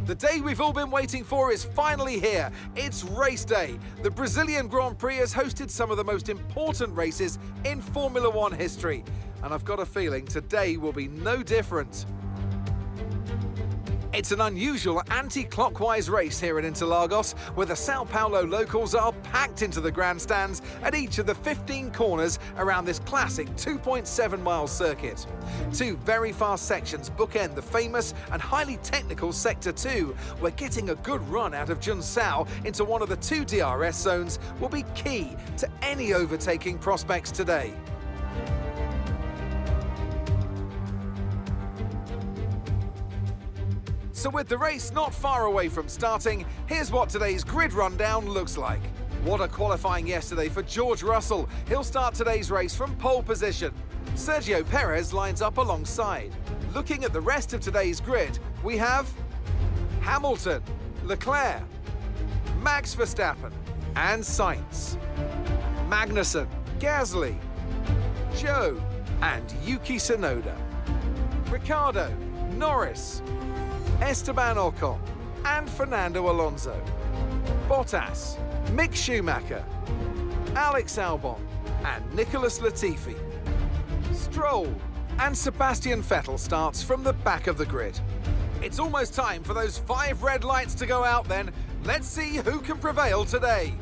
The day we've all been waiting for is finally here. It's race day. The Brazilian Grand Prix has hosted some of the most important races in Formula One history. And I've got a feeling today will be no different. It's an unusual anti-clockwise race here in Interlagos, where the Sao Paulo locals are packed into the grandstands at each of the 15 corners around this classic 2.7-mile circuit. Two very fast sections bookend the famous and highly technical Sector 2, where getting a good run out of Junção into one of the two DRS zones will be key to any overtaking prospects today. So with the race not far away from starting, here's what today's grid rundown looks like. What a qualifying yesterday for George Russell. He'll start today's race from pole position. Sergio Perez lines up alongside. Looking at the rest of today's grid, we have Hamilton, Leclerc, Max Verstappen and Sainz, Magnussen, Gasly, Zhou and Yuki Tsunoda, Ricciardo, Norris, Esteban Ocon and Fernando Alonso, Bottas, Mick Schumacher, Alex Albon and Nicholas Latifi, Stroll and Sebastian Vettel starts from the back of the grid. It's almost time for those 5 red lights to go out then. Let's see who can prevail today.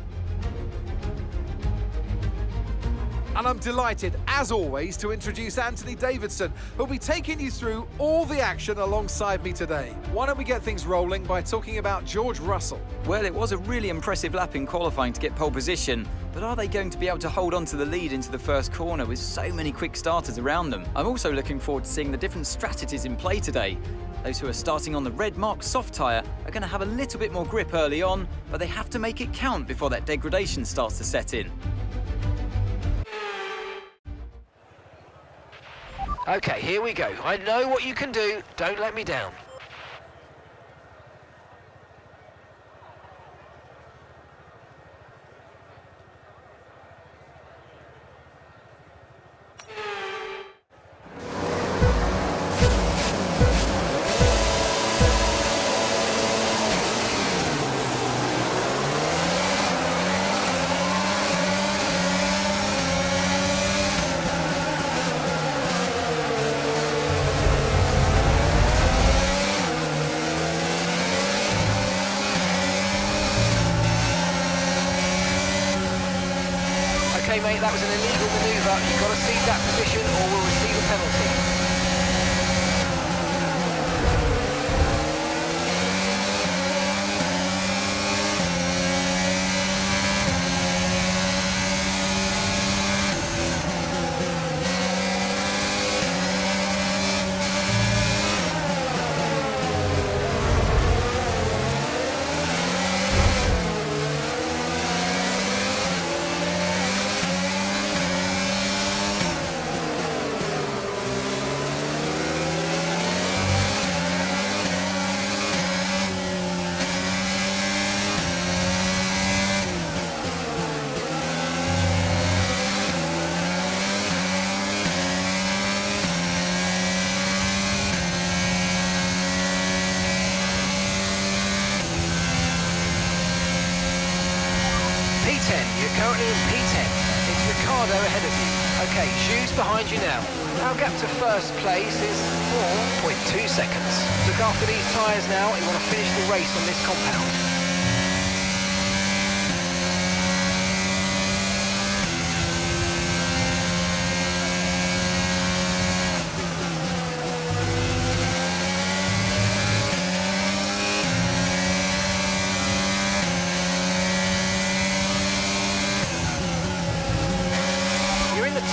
And I'm delighted, as always, to introduce Anthony Davidson, who'll be taking you through all the action alongside me today. Why don't we get things rolling by talking about George Russell? Well, it was a really impressive lap in qualifying to get pole position, but are they going to be able to hold on to the lead into the first corner with so many quick starters around them? I'm also looking forward to seeing the different strategies in play today. Those who are starting on the red mark soft tyre are going to have a little bit more grip early on, but they have to make it count before that degradation starts to set in. Okay, here we go. I know what you can do. Don't let me down. Okay, mate, that was an illegal manoeuvre. You've got to cede that position or we'll receive a penalty. You're currently in P10. It's Ricciardo ahead of you. Okay, Zhou's behind you now. Our gap to first place is 4.2 seconds. Look after these tyres now. You want to finish the race on this compound.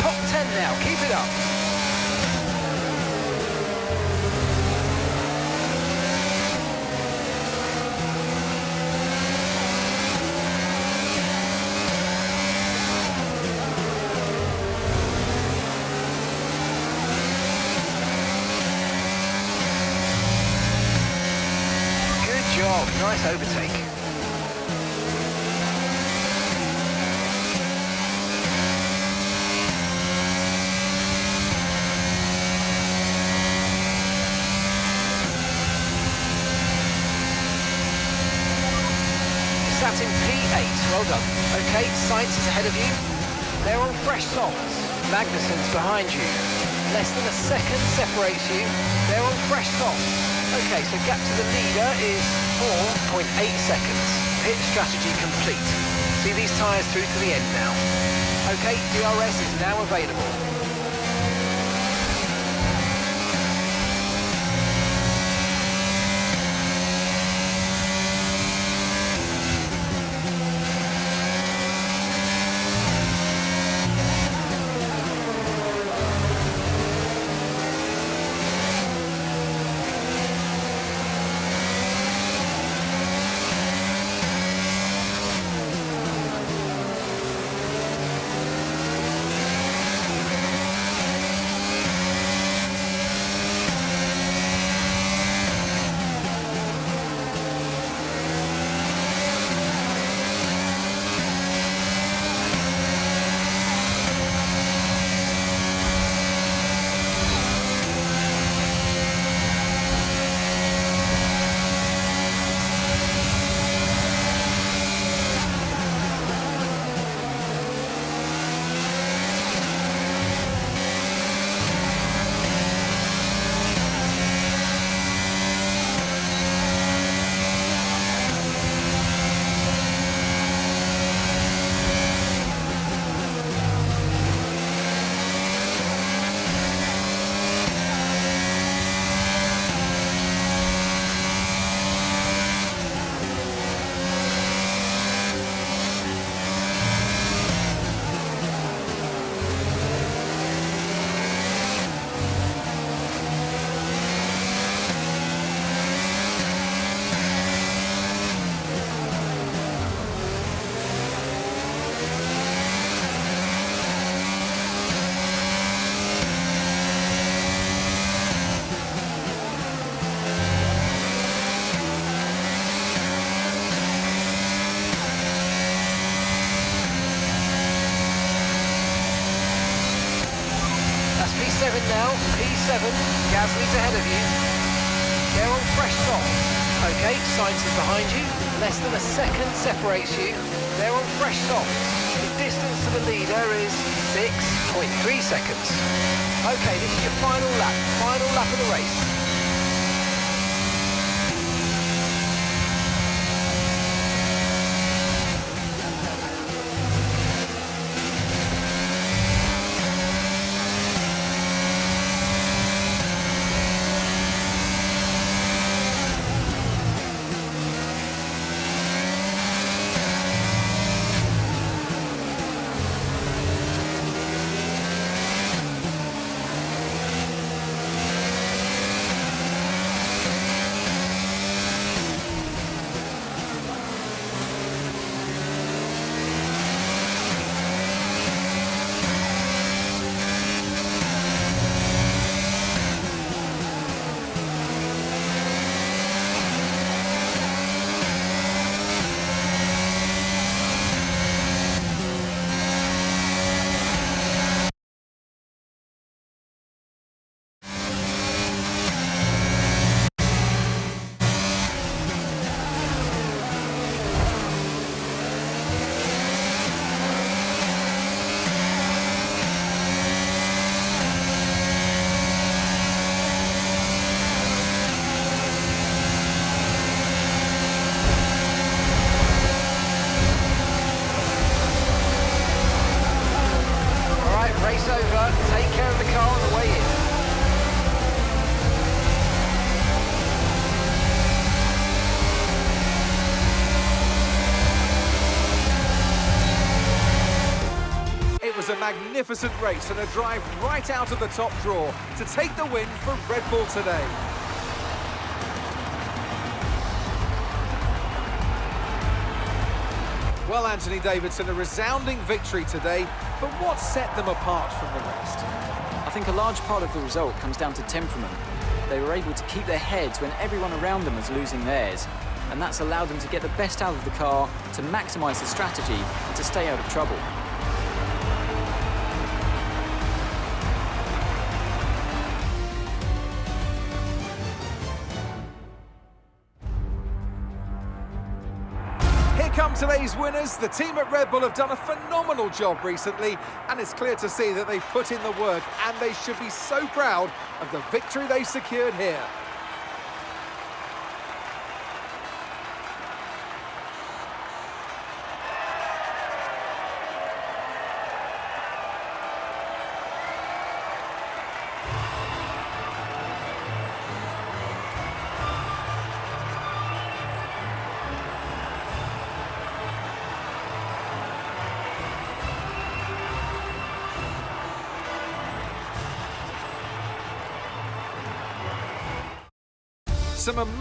Top 10 now, keep it up. Good job, nice overtake. Well done. Okay, Sainz is ahead of you. They're on fresh softs. Magnussen's behind you. Less than a second separates you. They're on fresh softs. Okay, so gap to the leader is 4.8 seconds. Pit strategy complete. See these tyres through to the end now. Okay, DRS is now available. P7 now, P7, Gasly's ahead of you. They're on fresh softs. Okay, Sainz is behind you. Less than a second separates you. They're on fresh softs. The distance to the leader is 6.3 seconds. Okay, this is your final lap of the race. Race over, take care of the car on the way in. It was a magnificent race and a drive right out of the top draw to take the win for Red Bull today. Well, Anthony Davidson, a resounding victory today, but what set them apart from the rest? I think a large part of the result comes down to temperament. They were able to keep their heads when everyone around them was losing theirs, and that's allowed them to get the best out of the car, to maximise the strategy, and to stay out of trouble. Here come today's winners. The team at Red Bull have done a phenomenal job recently, and it's clear to see that they've put in the work, and they should be so proud of the victory they secured here. Some amazing